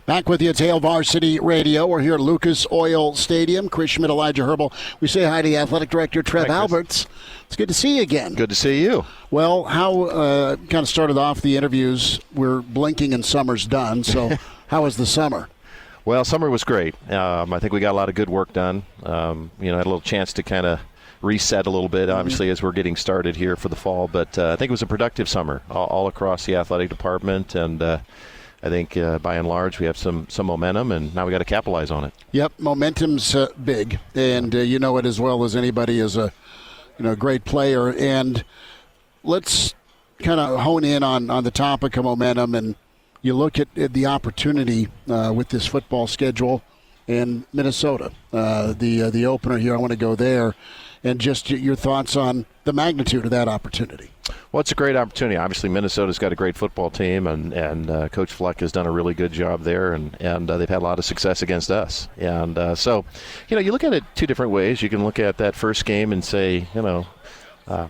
Back with you, it's Hail Varsity Radio. We're here at Lucas Oil Stadium. Chris Schmidt, Elijah Herbel. We say hi to the athletic director, Trev Alberts. It's good to see you again. Good to see you. Well, how kind of started off the interviews? We're blinking and summer's done, so how was the summer? Well, summer was great. I think we got a lot of good work done. Had a little chance to kind of reset a little bit, obviously, as we're getting started here for the fall. But I think it was a productive summer all across the athletic department, and I think by and large we have some momentum, and now we got to capitalize on it. Yep, momentum's big, and you know it as well as anybody as a great player. And let's kind of hone in on the topic of momentum, and you look at the opportunity with this football schedule in Minnesota, the opener here. I want to go there, and just your thoughts on the magnitude of that opportunity. Well, it's a great opportunity. Obviously, Minnesota's got a great football team, and Coach Fleck has done a really good job there, and they've had a lot of success against us. And so, you look at it two different ways. You can look at that first game and say,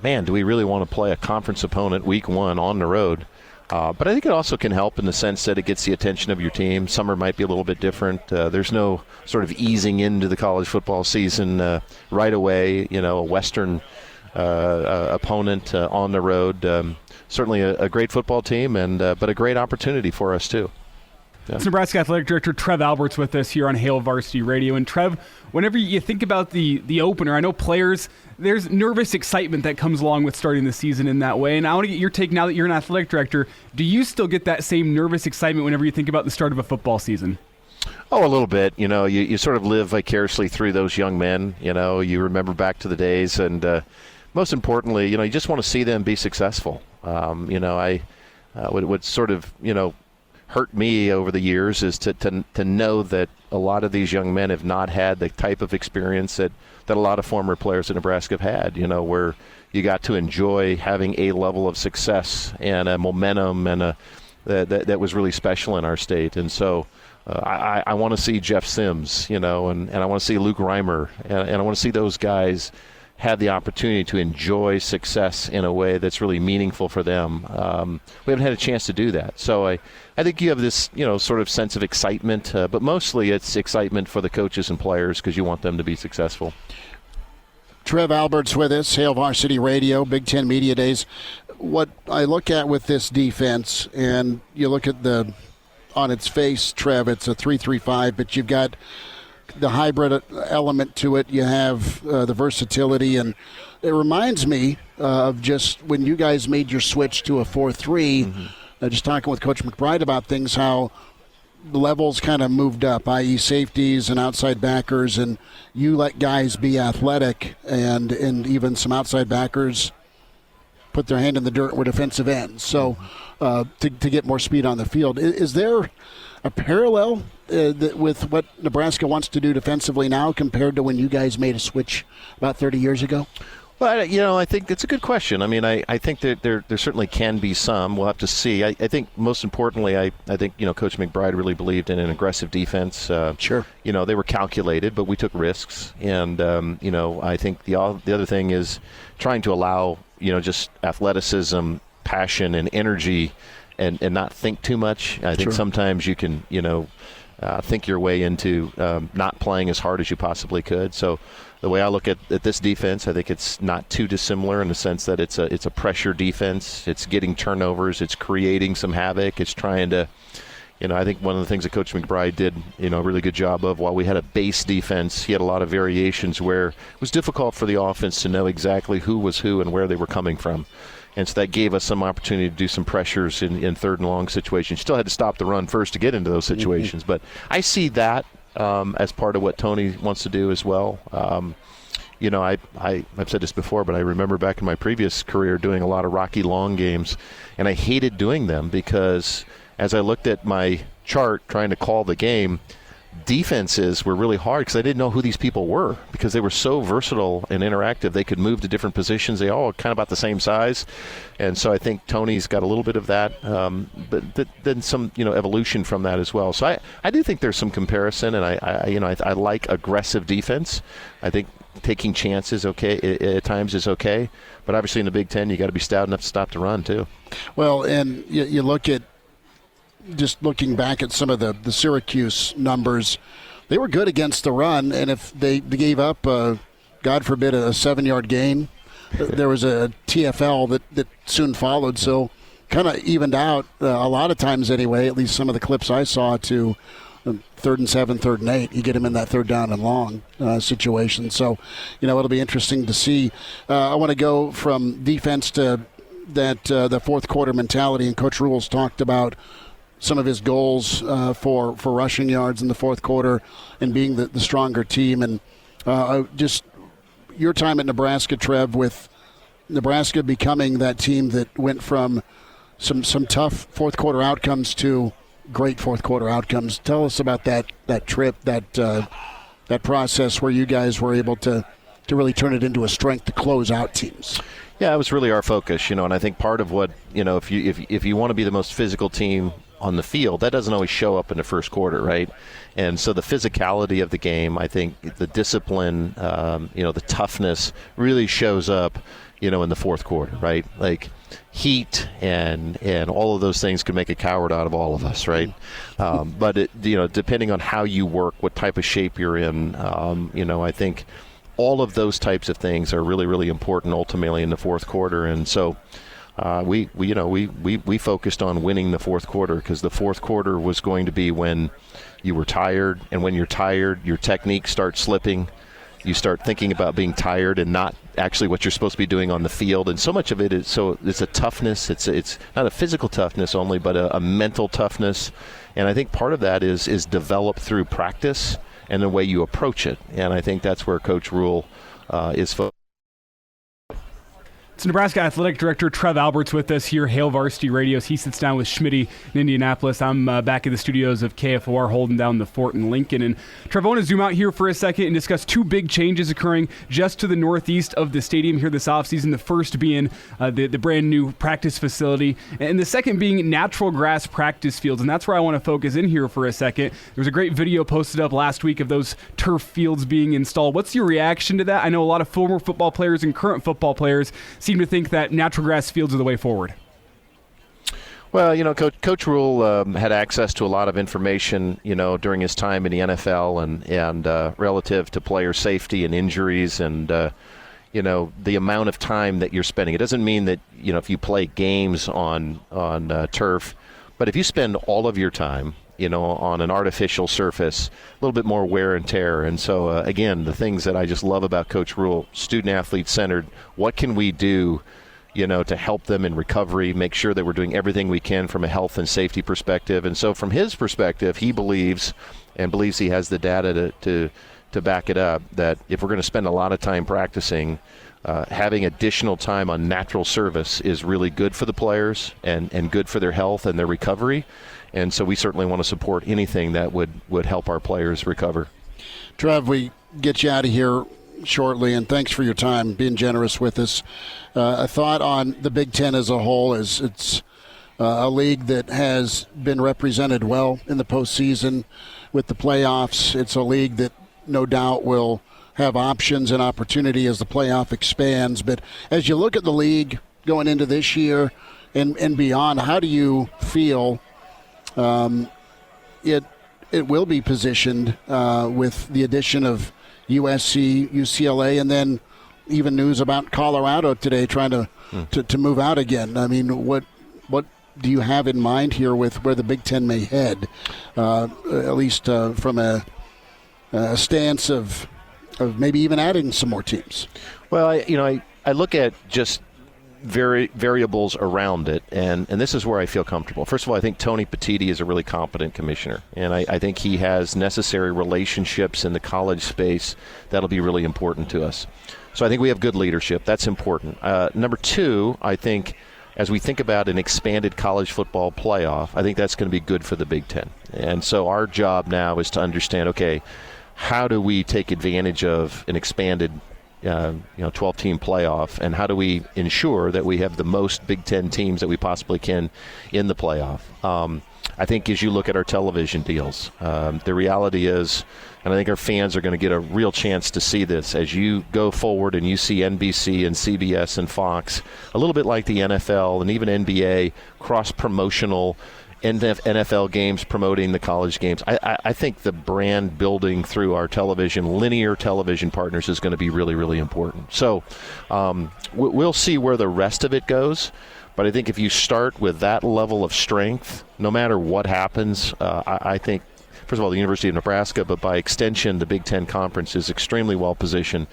man, do we really want to play a conference opponent week one on the road? But I think it also can help in the sense that it gets the attention of your team. Summer might be a little bit different. There's no sort of easing into the college football season right away. A Western opponent on the road. Certainly a great football team, but a great opportunity for us too. Yeah. It's Nebraska Athletic Director Trev Alberts with us here on Hail Varsity Radio. And Trev, whenever you think about the opener, I know players, there's nervous excitement that comes along with starting the season in that way. And I want to get your take now that you're an athletic director. Do you still get that same nervous excitement whenever you think about the start of a football season? Oh, a little bit. You sort of live vicariously through those young men. You remember back to the days, and most importantly, you just want to see them be successful. I would sort of, hurt me over the years is to know that a lot of these young men have not had the type of experience that a lot of former players in Nebraska have had, where you got to enjoy having a level of success and a momentum and that was really special in our state. And so I want to see Jeff Sims, and I want to see Luke Reimer, and I want to see those guys have the opportunity to enjoy success in a way that's really meaningful for them. We haven't had a chance to do that. So I think you have this, sort of sense of excitement, but mostly it's excitement for the coaches and players because you want them to be successful. Trev Alberts with us, Hail Varsity Radio, Big Ten Media Days. What I look at with this defense, and you look at on its face, Trev, it's a 3-3-5, but you've got the hybrid element to it. You have the versatility, and it reminds me of just when you guys made your switch to a 4-3, just talking with Coach McBride about things, how levels kind of moved up, i.e. safeties and outside backers, and you let guys be athletic, and even some outside backers put their hand in the dirt with defensive ends. So to get more speed on the field. Is there a parallel with what Nebraska wants to do defensively now compared to when you guys made a switch about 30 years ago? Well, I think it's a good question. I mean, I think that there certainly can be some. We'll have to see. I think most importantly, I think, Coach McBride really believed in an aggressive defense. Sure. They were calculated, but we took risks. And, I think the other thing is trying to allow, just athleticism, passion, and energy and not think too much. I think sometimes you can, think your way into not playing as hard as you possibly could. So the way I look at this defense, I think it's not too dissimilar in the sense that it's a pressure defense. It's getting turnovers. It's creating some havoc. It's trying to, I think one of the things that Coach McBride did, a really good job of, while we had a base defense, he had a lot of variations where it was difficult for the offense to know exactly who was who and where they were coming from. And so that gave us some opportunity to do some pressures in third and long situations. Still had to stop the run first to get into those situations. But I see that as part of what Tony wants to do as well. I've said this before, but I remember back in my previous career doing a lot of Rocky Long games, and I hated doing them because as I looked at my chart trying to call the game, defenses were really hard because I didn't know who these people were because they were so versatile and interactive. They could move to different positions. They all kind of about the same size. And so I think Tony's got a little bit of that, but then some, evolution from that as well. So I do think there's some comparison, and I like aggressive defense. I think taking chances at times is okay, but obviously in the Big Ten you got to be stout enough to stop the run too. Well, and you look at just looking back at some of the Syracuse numbers, they were good against the run, and if they gave up, God forbid, a 7-yard gain, there was a TFL that soon followed, so kind of evened out a lot of times anyway, at least some of the clips I saw, to 3rd and 7, 3rd and 8. You get him in that 3rd down and long situation. So, it'll be interesting to see. I want to go from defense to the fourth quarter mentality, and Coach Rhule's talked about some of his goals for rushing yards in the fourth quarter and being the stronger team. And just your time at Nebraska, Trev, with Nebraska becoming that team that went from some tough fourth quarter outcomes to great fourth quarter outcomes. Tell us about that trip, that process where you guys were able to really turn it into a strength to close out teams. Yeah, it was really our focus, and I think part of what, if you want to be the most physical team on the field, that doesn't always show up in the first quarter, right? And so the physicality of the game, I think the discipline, the toughness really shows up, in the fourth quarter, right? Like heat and all of those things can make a coward out of all of us, right? But depending on how you work, what type of shape you're in, I think all of those types of things are really, really important ultimately in the fourth quarter. And so we focused on winning the fourth quarter, because the fourth quarter was going to be when you were tired, and when you're tired, your technique starts slipping. You start thinking about being tired and not actually what you're supposed to be doing on the field. And so much of it is, it's a toughness. It's not a physical toughness only, but a mental toughness. And I think part of that is developed through practice and the way you approach it. And I think that's where Coach Rhule is focused. It's Nebraska Athletic Director Trev Alberts with us here, Hail Varsity Radio. He sits down with Schmidt in Indianapolis. I'm back in the studios of KFOR holding down the fort in Lincoln. And Trev, I want to zoom out here for a second and discuss two big changes occurring just to the northeast of the stadium here this offseason. The first being the brand new practice facility, and the second being natural grass practice fields. And that's where I want to focus in here for a second. There was a great video posted up last week of those turf fields being installed. What's your reaction to that? I know a lot of former football players and current football players seem to think that natural grass fields are the way forward. Well, Coach Rhule had access to a lot of information, during his time in the NFL and relative to player safety and injuries and, the amount of time that you're spending. It doesn't mean that, if you play games on turf, but if you spend all of your time, on an artificial surface, a little bit more wear and tear. And so, again, the things that I just love about Coach Rhule, student-athlete centered, what can we do, to help them in recovery, make sure that we're doing everything we can from a health and safety perspective. And so from his perspective, he believes he has the data to back it up, that if we're going to spend a lot of time practicing, having additional time on natural surface is really good for the players and good for their health and their recovery. And so we certainly want to support anything that would help our players recover. Trev, we get you out of here shortly, and thanks for your time, being generous with us. A thought on the Big Ten as a whole is it's a league that has been represented well in the postseason with the playoffs. It's a league that no doubt will have options and opportunity as the playoff expands. But as you look at the league going into this year and beyond, how do you feel it will be positioned with the addition of USC, UCLA, and then even news about Colorado today trying to move out again? I mean, what do you have in mind here with where the Big Ten may head, at least from a stance of maybe even adding some more teams? Well, I look at just variables around it, and this is where I feel comfortable. First of all, I think Tony Petitti is a really competent commissioner, and I think he has necessary relationships in the college space that'll be really important to us. So I think we have good leadership. That's important. Number two, I think as we think about an expanded college football playoff, I think that's going to be good for the Big Ten. And so our job now is to understand, okay, how do we take advantage of an expanded 12-team playoff, and how do we ensure that we have the most Big Ten teams that we possibly can in the playoff? I think as you look at our television deals, the reality is, and I think our fans are going to get a real chance to see this as you go forward and you see NBC and CBS and Fox, a little bit like the NFL and even NBA, cross-promotional NFL games promoting the college games. I think the brand building through our linear television partners is going to be really, really important. So we'll see where the rest of it goes. But I think if you start with that level of strength, no matter what happens, I think, first of all, the University of Nebraska, but by extension, the Big Ten Conference is extremely well positioned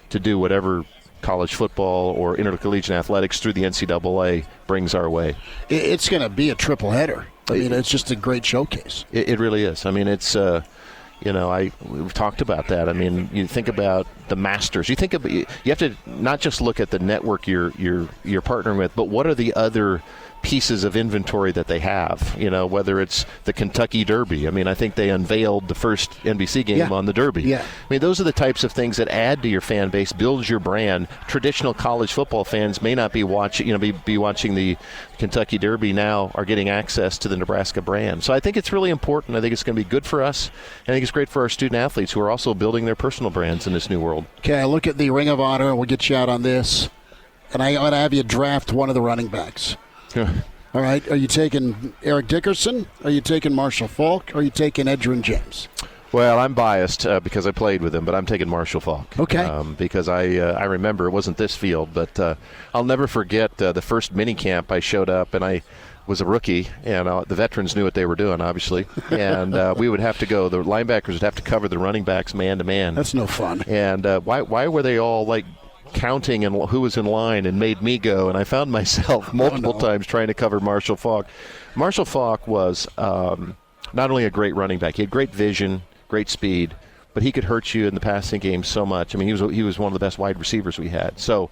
to do whatever college football or intercollegiate athletics through the NCAA brings our way. It's going to be a triple header. I mean, it's just a great showcase. It really is. I mean, it's we've talked about that. I mean, you think about the Masters. You have to not just look at the network you're partnering with, but what are the other pieces of inventory that they have, whether it's the Kentucky Derby. I mean, I think they unveiled the first NBC game on the Derby. Yeah. I mean, those are the types of things that add to your fan base, builds your brand. Traditional college football fans may not be watching, be watching the Kentucky Derby now, are getting access to the Nebraska brand. So I think it's really important. I think it's going to be good for us. I think it's great for our student athletes who are also building their personal brands in this new world. Okay, I look at the Ring of Honor, and we'll get you out on this. And I want to have you draft one of the running backs. All right. Are you taking Eric Dickerson? Are you taking Marshall Faulk? Or are you taking Edgerrin James? Well, I'm biased because I played with him, but I'm taking Marshall Faulk. Okay. Because I remember it wasn't this field, but I'll never forget the first mini camp I showed up, and I was a rookie, and the veterans knew what they were doing, obviously. And we would have to go. The linebackers would have to cover the running backs man to man. That's no fun. And why were they all like counting and who was in line and made me go? And I found myself multiple times trying to cover Marshall Faulk. Marshall Faulk was not only a great running back, he had great vision, great speed, but he could hurt you in the passing game so much. I mean, he was one of the best wide receivers we had. So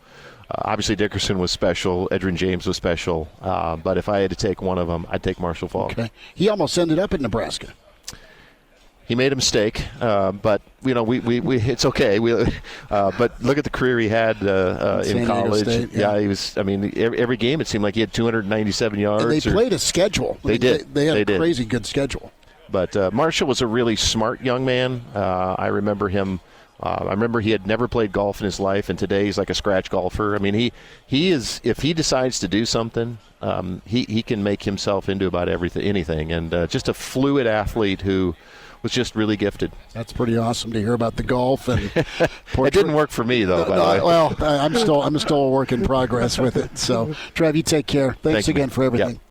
obviously Dickerson was special, Edgerrin James was special, but if I had to take one of them, I'd take Marshall Faulk. Okay. He almost ended up at Nebraska. He made a mistake, but we it's okay. But look at the career he had in college. State, he was. I mean, every game it seemed like he had 297 yards. And they played a schedule. They did. They had a crazy good schedule. But Marshall was a really smart young man. I remember him. I remember he had never played golf in his life, and today he's like a scratch golfer. I mean, he is. If he decides to do something, he can make himself into about anything, and just a fluid athlete who was just really gifted. That's pretty awesome to hear about the golf. And it didn't work for me, though, by the way. Well, I'm still a work in progress with it. So, Trev, you take care. Thanks again for everything. Yeah.